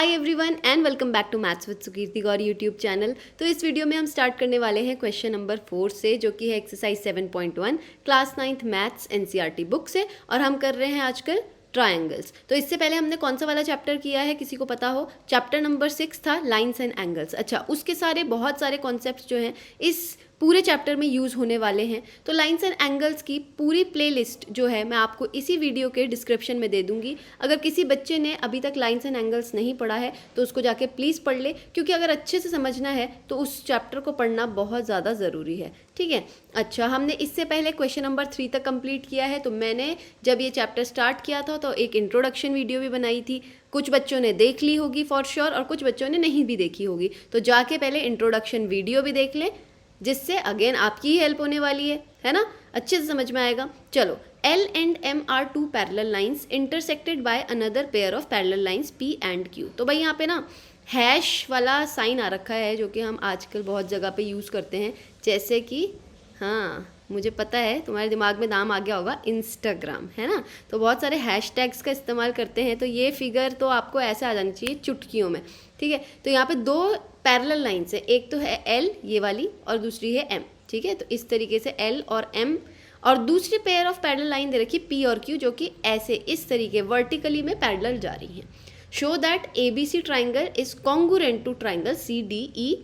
Hi everyone and welcome back to maths with Sukirti Gaur YouTube channel. तो इस video में हम स्टार्ट करने वाले हैं क्वेश्चन नंबर 4 से, जो कि है exercise 7.1 class 9th maths NCERT book से। और हम कर रहे हैं आजकल ट्रायंगल्स। तो इससे पहले हमने कौन सा वाला चैप्टर किया है, किसी को पता हो? चैप्टर नंबर 6 था लाइन्स एंड एंगल्स। अच्छा, उसके बहुत सारे कॉन्सेप्ट्स जो हैं इस पूरे चैप्टर में यूज़ होने वाले हैं। तो लाइन्स एंड एंगल्स की पूरी प्लेलिस्ट जो है मैं आपको इसी वीडियो के डिस्क्रिप्शन में दे दूंगी। अगर किसी बच्चे ने अभी तक लाइन्स एंड एंगल्स नहीं पढ़ा है तो उसको जाके प्लीज़ पढ़ ले, क्योंकि अगर अच्छे से समझना है तो उस चैप्टर को पढ़ना बहुत ज़्यादा ज़रूरी है। ठीक है। अच्छा, हमने इससे पहले क्वेश्चन नंबर 3 तक कंप्लीट किया है। तो मैंने जब ये चैप्टर स्टार्ट किया था तो एक इंट्रोडक्शन वीडियो भी बनाई थी। कुछ बच्चों ने देख ली होगी फॉर श्योर और कुछ बच्चों ने नहीं भी देखी होगी। तो जाके पहले इंट्रोडक्शन वीडियो भी देख लें, जिससे अगेन आपकी ही हेल्प होने वाली है ना, अच्छे से समझ में आएगा। चलो, L and M are two parallel lines intersected by another pair of parallel lines P and Q। तो भाई यहाँ पे ना हैश वाला साइन आ रखा है, जो कि हम आजकल बहुत जगह पे यूज़ करते हैं, जैसे कि हाँ, मुझे पता है तुम्हारे दिमाग में नाम आ गया होगा इंस्टाग्राम, है ना। तो बहुत सारे हैशटैग्स का इस्तेमाल करते हैं। तो ये फिगर तो आपको ऐसे आ जानी चाहिए चुटकियों में। ठीक है। तो यहाँ पे दो पैरेलल लाइन्स है, एक तो है L ये वाली और दूसरी है M। ठीक है। तो इस तरीके से L और M, और दूसरी पेयर ऑफ पैरेलल लाइन दे रखी P और Q, जो कि ऐसे इस तरीके वर्टिकली में पैरेलल जा रही हैं। Show that ABC triangle is congruent to triangle CDA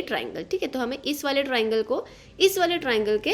triangle. ठीक है। तो हमें इस वाले ट्राइंगल को इस वाले ट्राइंगल के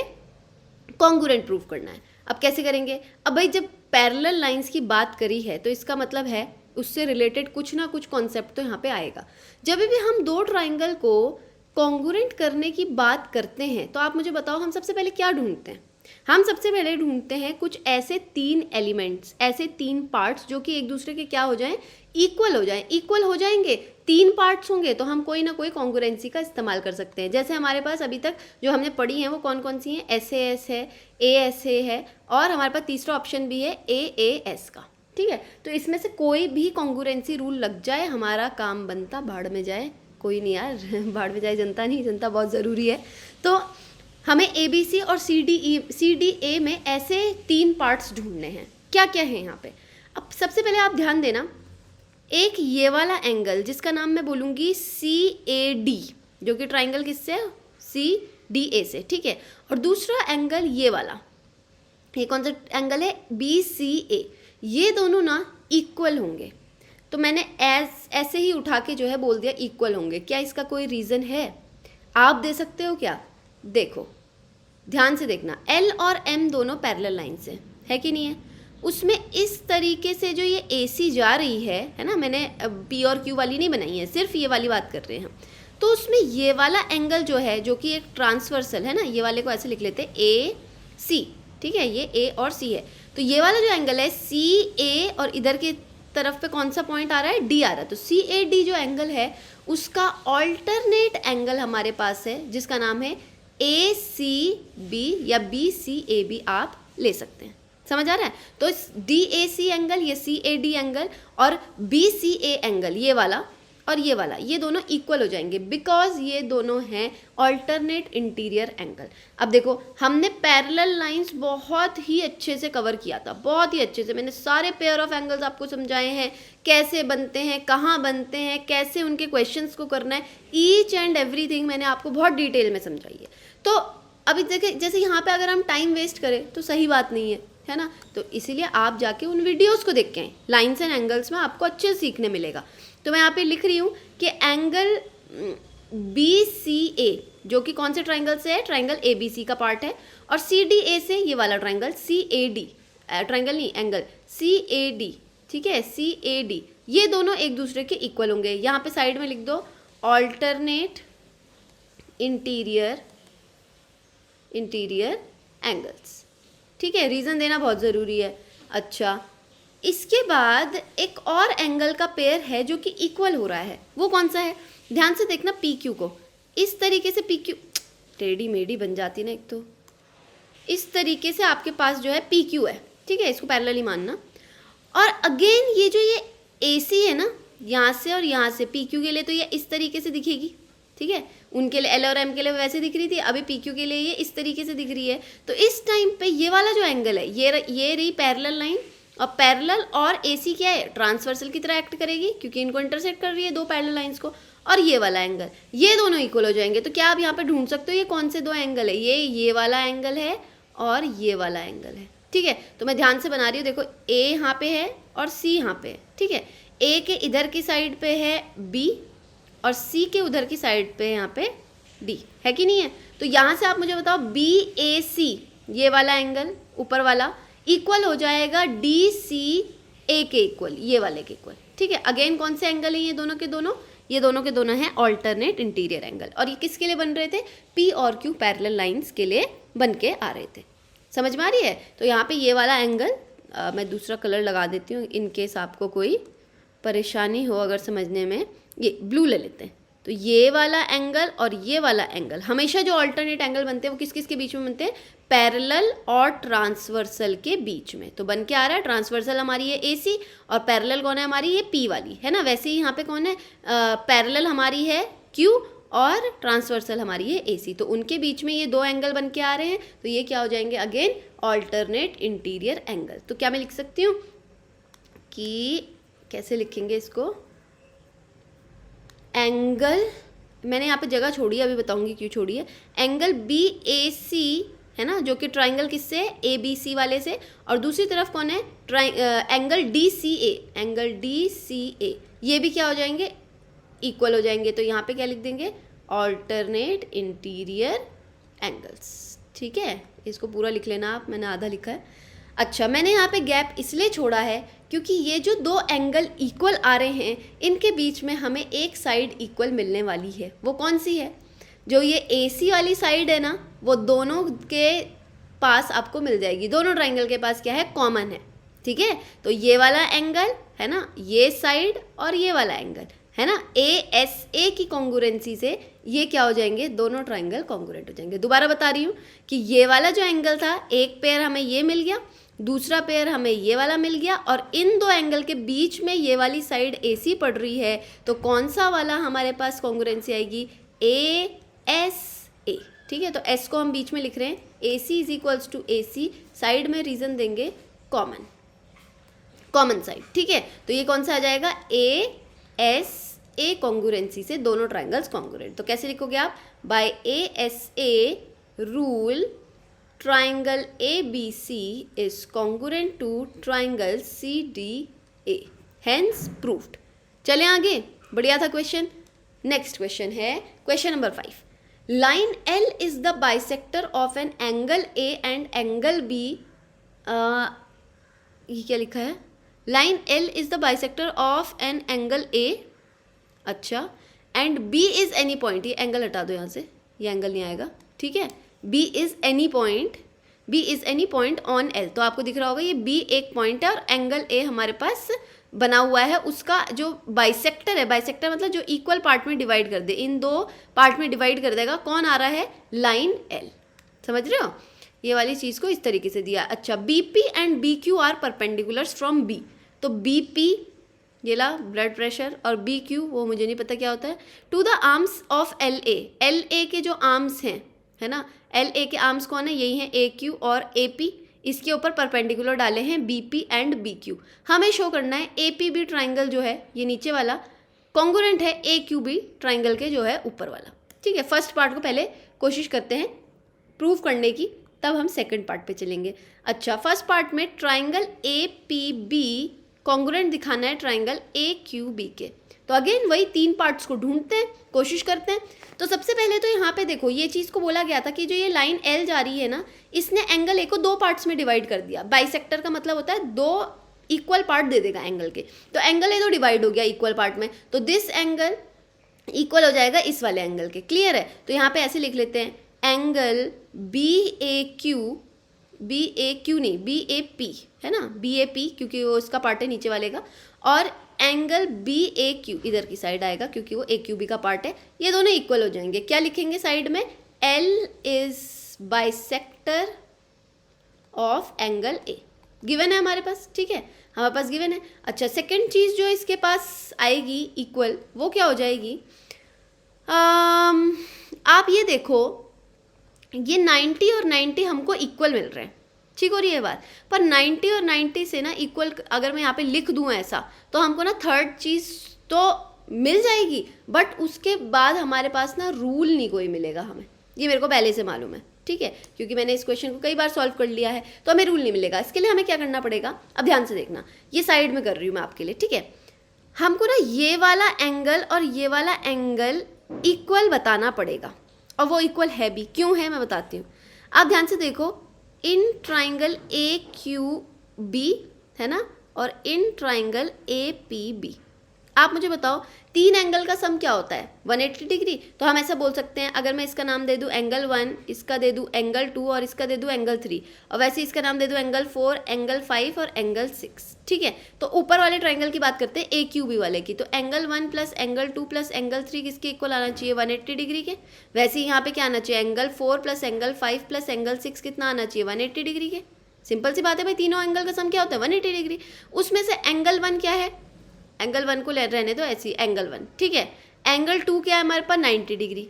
कॉन्ग्रुएंट प्रूफ करना है। अब कैसे करेंगे? अब भाई जब पैरेलल लाइंस की बात करी है तो इसका मतलब है उससे रिलेटेड कुछ ना कुछ कॉन्सेप्ट तो यहाँ पे आएगा। जब भी हम दो ट्राइंगल को कॉन्ग्रुएंट करने की बात करते हैं तो आप मुझे बताओ, हम सबसे पहले क्या ढूंढते हैं? हम सबसे पहले ढूंढते हैं कुछ ऐसे तीन एलिमेंट्स, ऐसे तीन पार्ट्स जो कि एक दूसरे के क्या हो जाएं, इक्वल हो जाएं। इक्वल हो जाएंगे, तीन पार्ट्स होंगे तो हम कोई ना कोई कॉन्ग्रुएंसी का इस्तेमाल कर सकते हैं। जैसे हमारे पास अभी तक जो हमने पढ़ी हैं वो कौन कौन सी हैं? SAS है, ASA है, और हमारे पास तीसरा ऑप्शन भी है AAS का। ठीक है। तो इसमें से कोई भी कॉन्ग्रुएंसी रूल लग जाए, हमारा काम बनता, भाड़ में जाए कोई नहीं यार भाड़ में जाए जनता नहीं, जनता बहुत ज़रूरी है। तो हमें ABC और CDA में ऐसे तीन पार्ट्स ढूंढने हैं। क्या क्या है यहाँ पे? अब सबसे पहले आप ध्यान देना, एक ये वाला एंगल जिसका नाम मैं बोलूँगी CAD, जो कि ट्राइंगल किससे? CDA से। ठीक है। और दूसरा एंगल ये वाला, ये कौन सा एंगल है? BCA। ये दोनों ना इक्वल होंगे। तो मैंने ऐसे ही उठा के जो है बोल दिया इक्वल होंगे। क्या इसका कोई रीज़न है? आप दे सकते हो क्या? देखो, ध्यान से देखना, L और M दोनों पैरेलल लाइन्स है कि नहीं है? उसमें इस तरीके से जो ये AC जा रही है ना, मैंने P और Q वाली नहीं बनाई है, सिर्फ ये वाली बात कर रहे हैं। तो उसमें ये वाला एंगल जो है, जो कि एक ट्रांसवर्सल है ना, ये वाले को ऐसे लिख लेते हैं AC। ठीक है। ये A और C है। तो ये वाला जो एंगल है CA, और इधर की तरफ पे कौन सा पॉइंट आ रहा है? D आ रहा है। तो CAD जो एंगल है उसका ऑल्टरनेट एंगल हमारे पास है, जिसका नाम है ACB या BCAB आप ले सकते हैं। समझ आ रहा है? तो DAC एंगल, ये CAD एंगल और BCA एंगल, ये वाला और ये वाला, ये दोनों इक्वल हो जाएंगे, बिकॉज ये दोनों हैं ऑल्टरनेट इंटीरियर एंगल। अब देखो, हमने पैरेलल लाइंस बहुत ही अच्छे से कवर किया था, बहुत ही अच्छे से। मैंने सारे पेयर ऑफ एंगल्स आपको समझाए हैं, कैसे बनते हैं, कहाँ बनते हैं, कैसे उनके क्वेश्चंस को करना है, ईच एंड एवरीथिंग मैंने आपको बहुत डिटेल में समझाई है। तो अभी देखिए, जैसे यहाँ पे अगर हम टाइम वेस्ट करें तो सही बात नहीं है ना। तो इसीलिए आप जाके उन वीडियोस को देख के आएँ, लाइन्स एंड एंगल्स में आपको अच्छे से सीखने मिलेगा। तो मैं यहाँ पे लिख रही हूँ कि एंगल BCA, जो कि कौन से ट्राइंगल से है? ट्राइंगल ABC का पार्ट है, और CDA से ये वाला ट्राइंगल CAD, ट्राइंगल नहीं, एंगल CAD। ठीक है। CAD, ये दोनों एक दूसरे के इक्वल होंगे। यहाँ पे साइड में लिख दो ऑल्टरनेट इंटीरियर एंगल्स। ठीक है। रीज़न देना बहुत ज़रूरी है। अच्छा, इसके बाद एक और एंगल का पेयर है जो कि इक्वल हो रहा है, वो कौन सा है? ध्यान से देखना, PQ को इस तरीके से, PQ टेढ़ी मेढ़ी बन जाती ना, एक तो इस तरीके से आपके पास जो है PQ है। ठीक है। इसको पैरेलल ही मानना। और अगेन ये जो ये AC है ना, यहाँ से और यहाँ से, PQ के लिए तो ये इस तरीके से दिखेगी। ठीक है। उनके लिए L और M के लिए वैसे दिख रही थी, अभी PQ के लिए ये इस तरीके से दिख रही है। तो इस टाइम पे ये वाला जो एंगल है, ये रही पैरेलल लाइन, और पैरेलल और AC क्या है, ट्रांसवर्सल की तरह एक्ट करेगी क्योंकि इनको इंटरसेक्ट कर रही है दो पैरेलल लाइंस को। और ये वाला एंगल, ये दोनों इक्वल हो जाएंगे। तो क्या आप यहाँ पे ढूंढ सकते हो ये कौन से दो एंगल है, ये वाला एंगल है और ये वाला एंगल है। ठीक है, तो मैं ध्यान से बना रही हूँ, देखो A यहाँ पे है और C यहाँ पे है। ठीक है, A के इधर की साइड पे है B और C के उधर की साइड पे यहाँ पे D है कि नहीं है। तो यहाँ से आप मुझे बताओ BAC ये वाला एंगल ऊपर वाला इक्वल हो जाएगा DCA के इक्वल, ये वाले के इक्वल। ठीक है, अगेन कौन से एंगल है ये दोनों के दोनों, ये दोनों के दोनों हैं ऑल्टरनेट इंटीरियर एंगल। और ये किसके लिए बन रहे थे, P और Q पैरेलल लाइंस के लिए बन के आ रहे थे। समझ में आ रही है। तो यहाँ पे ये वाला एंगल मैं दूसरा कलर लगा देती हूँ इन केस आपको कोई परेशानी हो अगर समझने में, ये ब्लू ले लेते हैं। तो ये वाला एंगल और ये वाला एंगल हमेशा जो अल्टरनेट एंगल बनते हैं वो किस किस के बीच में बनते हैं, पैरेलल और ट्रांसवर्सल के बीच में। तो बन के आ रहा है ट्रांसवर्सल हमारी है AC और पैरेलल कौन है हमारी, ये P वाली है ना। वैसे ही यहाँ पे कौन है, पैरेलल हमारी है Q और ट्रांसवर्सल हमारी है AC। तो उनके बीच में ये दो एंगल बन के आ रहे हैं, तो ये क्या हो जाएंगे अगेन ऑल्टरनेट इंटीरियर एंगल। तो क्या मैं लिख सकती हूँ कि कैसे लिखेंगे इसको, एंगल, मैंने यहाँ पे जगह छोड़ी है, अभी बताऊंगी क्यों छोड़ी है। एंगल BAC है ना, जो कि ट्राइंगल किससे, ABC वाले से, और दूसरी तरफ कौन है, एंगल DCA, एंगल DCA, ये भी क्या हो जाएंगे, इक्वल हो जाएंगे। तो यहाँ पे क्या लिख देंगे, ऑल्टरनेट इंटीरियर एंगल्स। ठीक है, इसको पूरा लिख लेना आप, मैंने आधा लिखा है। अच्छा, मैंने यहाँ पे गैप इसलिए छोड़ा है क्योंकि ये जो दो एंगल इक्वल आ रहे हैं इनके बीच में हमें एक साइड इक्वल मिलने वाली है। वो कौन सी है, जो ये AC वाली साइड है ना, वो दोनों के पास आपको मिल जाएगी। दोनों ट्राइंगल के पास क्या है, कॉमन है। ठीक है, तो ये वाला एंगल है ना, ये साइड और ये वाला एंगल है ना, ASA की कॉन्ग्रुएंसी से ये क्या हो जाएंगे, दोनों ट्राइंगल कॉन्ग्रुएंट हो जाएंगे। दोबारा बता रही हूँ कि ये वाला जो एंगल था, एक पेयर हमें ये मिल गया, दूसरा पेयर हमें ये वाला मिल गया, और इन दो एंगल के बीच में ये वाली साइड AC पड़ रही है। तो कौन सा वाला हमारे पास कॉन्ग्रुएंसी आएगी, ASA। ठीक है, तो S को हम बीच में लिख रहे हैं, AC is equals to AC, side में रीजन देंगे कॉमन, कॉमन साइड। ठीक है, तो ये कौन सा आ जाएगा, ASA कॉन्ग्रुएंसी से दोनों ट्राइंगल्स कॉन्ग्रुएंट। तो कैसे लिखोगे आप, by ASA rule triangle ABC is congruent to triangle CDA, hence proved। चलें आगे, बढ़िया था क्वेश्चन। नेक्स्ट क्वेश्चन है question number 5। Line L is the bisector of an angle A and angle B। ये क्या लिखा है, line L is the bisector of an angle A, अच्छा, and B is any point। ये angle हटा दो यहाँ से, ये एंगल नहीं आएगा। ठीक है, B is any point on L। तो आपको दिख रहा होगा ये B एक पॉइंट है और एंगल A हमारे पास बना हुआ है, उसका जो बाइसेक्टर है, बाइसेक्टर मतलब जो इक्वल पार्ट में डिवाइड कर दे, इन दो पार्ट में डिवाइड कर देगा, कौन आ रहा है, लाइन L। समझ रहे हो, ये वाली चीज़ को इस तरीके से दिया। अच्छा, BP and BQ are perpendiculars from B। तो BP ये ला ब्लड प्रेशर, और BQ वो मुझे नहीं पता क्या होता है, to the arms of LA के जो आर्म्स हैं है ना, LA के आर्म्स कौन है, यही हैं AQ और AP। इसके ऊपर परपेंडिकुलर डाले हैं BP एंड BQ। हमें शो करना है APB ट्राइंगल जो है ये नीचे वाला कॉन्ग्रुएंट है AQB ट्राइंगल के जो है ऊपर वाला। ठीक है, फर्स्ट पार्ट को पहले कोशिश करते हैं प्रूव करने की, तब हम सेकंड पार्ट पे चलेंगे। अच्छा, फर्स्ट पार्ट में ट्राइंगल APB कॉन्ग्रुएंट दिखाना है ट्राइंगल AQB के। तो अगेन वही तीन पार्ट्स को ढूंढते हैं, कोशिश करते हैं। तो सबसे पहले तो यहाँ पे देखो, ये चीज़ को बोला गया था कि जो ये लाइन L जा रही है ना, इसने एंगल A को दो पार्ट्स में डिवाइड कर दिया। बाइसेक्टर का मतलब होता है दो इक्वल पार्ट दे देगा एंगल के। तो एंगल A तो डिवाइड हो गया इक्वल पार्ट में, तो दिस एंगल इक्वल हो जाएगा इस वाले एंगल के। क्लियर है, तो यहाँ पे ऐसे लिख लेते हैं, एंगल BAQ नहीं BAP है ना, BAP क्योंकि वो इसका पार्ट है नीचे वाले का, और एंगल BAQ इधर की साइड आएगा क्योंकि वो AQB का पार्ट है। ये दोनों इक्वल हो जाएंगे। क्या लिखेंगे साइड में, L is bisector of angle A। Given है हमारे पास, ठीक है, हमारे पास गिवन है। अच्छा, सेकंड चीज़ जो इसके पास आएगी इक्वल, वो क्या हो जाएगी, आप ये देखो, ये 90 और 90 हमको इक्वल मिल रहे हैं। ठीक हो रही है बात। पर 90 और 90 से ना इक्वल अगर मैं यहाँ पे लिख दूँ ऐसा, तो हमको ना थर्ड चीज़ तो मिल जाएगी, बट उसके बाद हमारे पास ना रूल नहीं कोई मिलेगा हमें, ये मेरे को पहले से मालूम है, ठीक है, क्योंकि मैंने इस क्वेश्चन को कई बार सॉल्व कर लिया है, तो हमें रूल नहीं मिलेगा। इसके लिए हमें क्या करना पड़ेगा, अब ध्यान से देखना, ये साइड में कर रही हूँ मैं आपके लिए, ठीक है। हमको ना ये वाला एंगल और ये वाला एंगल इक्वल बताना पड़ेगा, और वो इक्वल है भी। क्यों है मैं बताती हूँ, आप ध्यान से देखो, in triangle A Q B है ना, और in triangle A P B, आप मुझे बताओ तीन एंगल का सम क्या होता है, 180 डिग्री। तो हम ऐसा बोल सकते हैं, अगर मैं इसका नाम दे दूं एंगल 1, इसका दे दूं एंगल 2 और इसका दे दूं एंगल 3, और वैसे इसका नाम दे दूं एंगल 4, एंगल 5 और एंगल 6, ठीक है। तो ऊपर वाले ट्राइंगल की बात करते हैं ए क्यू बी वाले की, तो angle 1 plus angle 2 plus angle 3 किसके इक्वल आना चाहिए, 180 डिग्री के। वैसे ही यहाँ पे क्या आना चाहिए, एंगल 4 प्लस एंगल 5 प्लस एंगल 6 कितना आना चाहिए, 180 डिग्री के। सिंपल सी बात है भाई, तीनों एंगल का सम क्या होता है, 180 डिग्री। उसमें से एंगल 1 क्या है, एंगल 1 को ले रहने दो ऐसी, एंगल 1, ठीक है। एंगल 2 क्या है हमारे पास, 90 डिग्री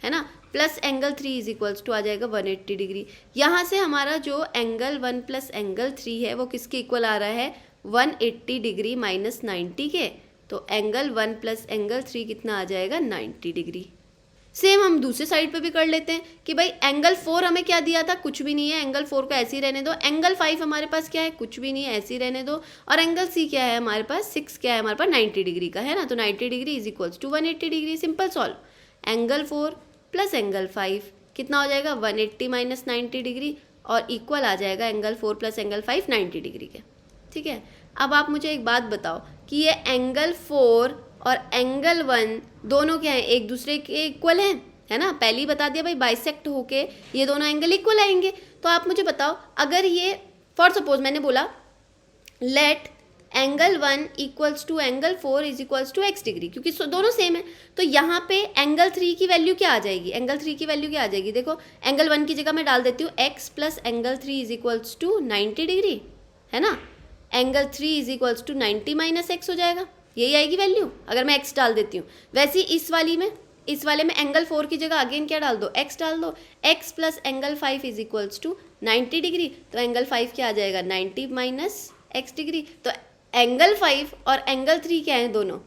है ना, plus angle 3 is equals to आ जाएगा 180 डिग्री। यहाँ से हमारा जो एंगल 1 प्लस एंगल 3 है वो किसके इक्वल आ रहा है, 180 डिग्री माइनस 90 के। तो एंगल 1 प्लस एंगल 3 कितना आ जाएगा, 90 डिग्री। सेम हम दूसरे साइड पे भी कर लेते हैं कि भाई एंगल 4 हमें क्या दिया था, कुछ भी नहीं है, एंगल 4 को ऐसे ही रहने दो। एंगल 5 हमारे पास क्या है, कुछ भी नहीं है, ऐसे ही रहने दो। और एंगल सी क्या है हमारे पास, 6 क्या है हमारे पास, 90 डिग्री का है ना, तो 90 degree is equals to 180 degree. Simple solve. Angle 4 प्लस एंगल 5 कितना हो जाएगा, 180 माइनस 90 डिग्री, और इक्वल आ जाएगा एंगल 4 प्लस एंगल 5 90 डिग्री के, ठीक है। अब आप मुझे एक बात बताओ कि ये एंगल 4 और एंगल 1 दोनों क्या है, एक दूसरे के इक्वल हैं, है ना। पहले ही बता दिया भाई, बाइसेक्ट होके ये दोनों एंगल इक्वल आएंगे। तो आप मुझे बताओ, अगर ये फॉर सपोज मैंने बोला let angle 1 equals to angle 4 is equals to X degree, क्योंकि दोनों सेम है, तो यहाँ पे एंगल 3 की वैल्यू क्या आ जाएगी, एंगल 3 की वैल्यू क्या आ जाएगी, देखो एंगल 1 की जगह मैं डाल देती हूँ X plus angle 3 is equals to 90 degree, है ना। Angle 3 is equals to 90 minus X हो जाएगा, यही आएगी वैल्यू अगर मैं एक्स डाल देती हूँ। वैसे इस वाले में एंगल 4 की जगह अगेन क्या डाल दो, एक्स डाल दो। X plus angle 5 is equals to 90 degree, तो एंगल 5 क्या आ जाएगा, 90 माइनस एक्स डिग्री। तो एंगल 5 और एंगल 3 क्या है, दोनों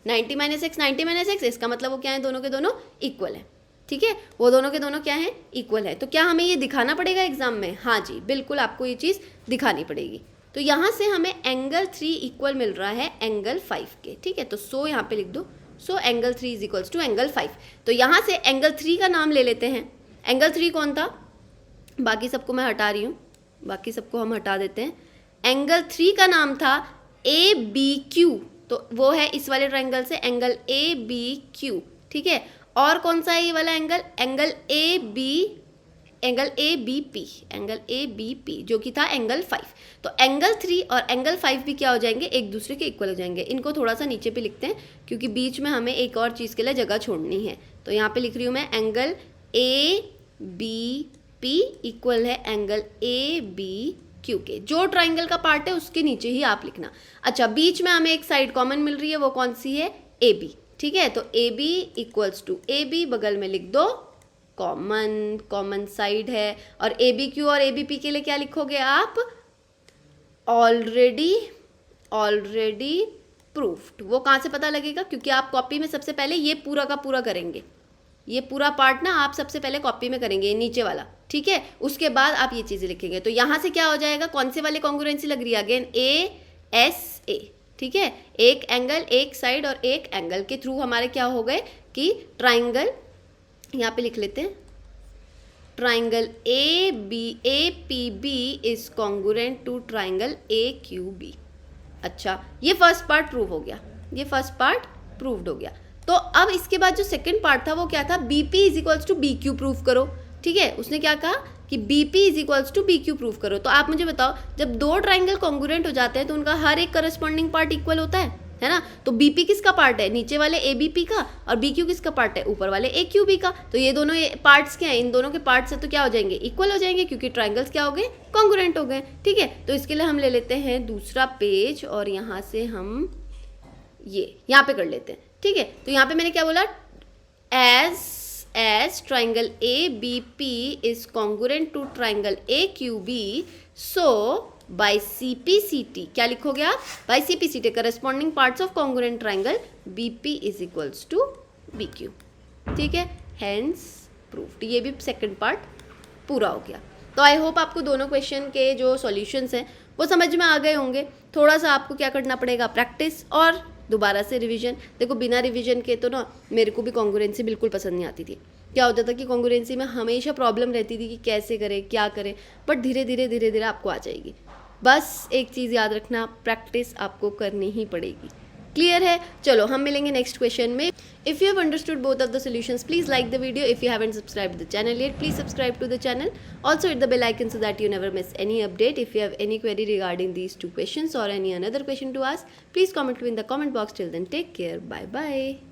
90 माइनस एक्स, 90 माइनस एक्स, इसका मतलब वो क्या है, दोनों के दोनों इक्वल है, ठीक है। वो दोनों के दोनों क्या है, इक्वल है। तो क्या हमें ये दिखाना पड़ेगा एग्जाम में, हाँ जी बिल्कुल आपको ये चीज़ दिखानी पड़ेगी। तो यहाँ से हमें एंगल 3 इक्वल मिल रहा है एंगल 5 के, ठीक है। तो सो यहाँ पे लिख दो, so angle 3 is equals to angle 5। तो यहाँ से एंगल 3 का नाम ले लेते हैं। एंगल 3 कौन था, बाकी सबको मैं हटा रही हूँ, बाकी सबको हम हटा देते हैं। एंगल 3 का नाम था ए बी क्यू, तो वो है इस वाले ट्रायंगल से एंगल ए बी क्यू, ठीक है। और कौन सा है ये वाला angle, angle A B P जो कि था एंगल 5। तो एंगल 3 और एंगल 5 भी क्या हो जाएंगे, एक दूसरे के इक्वल हो जाएंगे। इनको थोड़ा सा नीचे पे लिखते हैं क्योंकि बीच में हमें एक और चीज़ के लिए जगह छोड़नी है। तो यहाँ पे लिख रही हूँ मैं, angle A B P equal है एंगल ए बी क्यू के। जो ट्राइंगल का पार्ट है उसके नीचे ही आप लिखना। अच्छा, बीच में हमें एक साइड कॉमन मिल रही है, वो कौन सी है, ए बी, ठीक है। तो A B equals to A B, बगल में लिख दो कॉमन साइड है। और ए बी क्यू और ए बी पी के लिए क्या लिखोगे आप, ऑलरेडी प्रूफ्ड। वो कहाँ से पता लगेगा, क्योंकि आप कॉपी में सबसे पहले ये पूरा का पूरा करेंगे, ये पूरा पार्ट ना आप सबसे पहले कॉपी में करेंगे, नीचे वाला, ठीक है। उसके बाद आप ये चीज़ें लिखेंगे। तो यहाँ से क्या हो जाएगा, कौन से वाले कॉन्ग्रुएंसी लग रही है, अगेन ए एस ए, ठीक है। एक एंगल, एक साइड और एक एंगल के थ्रू हमारे क्या हो गए कि ट्राइंगल, यहाँ पे लिख लेते हैं, triangle A P B is congruent to triangle A Q B. अच्छा, ये फर्स्ट पार्ट प्रूव हो गया, ये फर्स्ट पार्ट प्रूव्ड हो गया। तो अब इसके बाद जो सेकंड पार्ट था वो क्या था, B P is equals to B Q prove करो, ठीक है। उसने क्या कहा कि B P is equals to B Q prove करो। तो आप मुझे बताओ, जब दो ट्राइंगल कॉन्ग्रुएंट हो जाते हैं तो उनका हर एक करस्पॉन्डिंग पार्ट इक्वल होता है ना। तो बी पी किसका पार्ट है, नीचे वाले ए बी पी का, और बी क्यू किसका पार्ट है, ऊपर वाले ए क्यू बी का। तो ये दोनों पार्ट्स क्या है, इन दोनों के पार्ट्स है तो क्या हो जाएंगे, इक्वल हो जाएंगे, क्योंकि ट्राइंगल्स क्या हो गए, कॉन्ग्रुएंट हो गए, ठीक है। तो इसके लिए हम ले लेते हैं दूसरा पेज और यहाँ से हम ये यहाँ पे कर लेते हैं, ठीक है। तो यहाँ पे मैंने क्या बोला, as as triangle ABP is congruent to triangle AQB, so by CPCT, क्या लिखोगे आप? by CPCT corresponding parts of congruent triangle BP is equals to BQ. ठीक है, hence proved. ये भी सेकंड पार्ट पूरा हो गया. तो आई होप आपको दोनों क्वेश्चन के जो सॉल्यूशंस हैं वो समझ में आ गए होंगे. थोड़ा सा आपको क्या करना पड़ेगा, प्रैक्टिस और दोबारा से रिवीजन. देखो बिना रिवीजन के तो ना मेरे को भी कॉन्ग्रुएंसी बिल्कुल पसंद नहीं आती थी. क्या होता था कि कॉन्ग्रुएंसी में हमेशा प्रॉब्लम रहती थी कि कैसे करें क्या करें, बट धीरे धीरे आपको आ जाएगी. बस एक चीज़ याद रखना, प्रैक्टिस आपको करनी ही पड़ेगी. क्लियर है? चलो हम मिलेंगे नेक्स्ट क्वेश्चन में. If you have understood both of the solutions, please like the video. If you haven't subscribed the channel yet, please subscribe to the channel. Also hit the bell icon so that you never miss any update. If you have any query regarding these two questions or any another question to ask, please comment in the comment box. Till then, take care. Bye bye.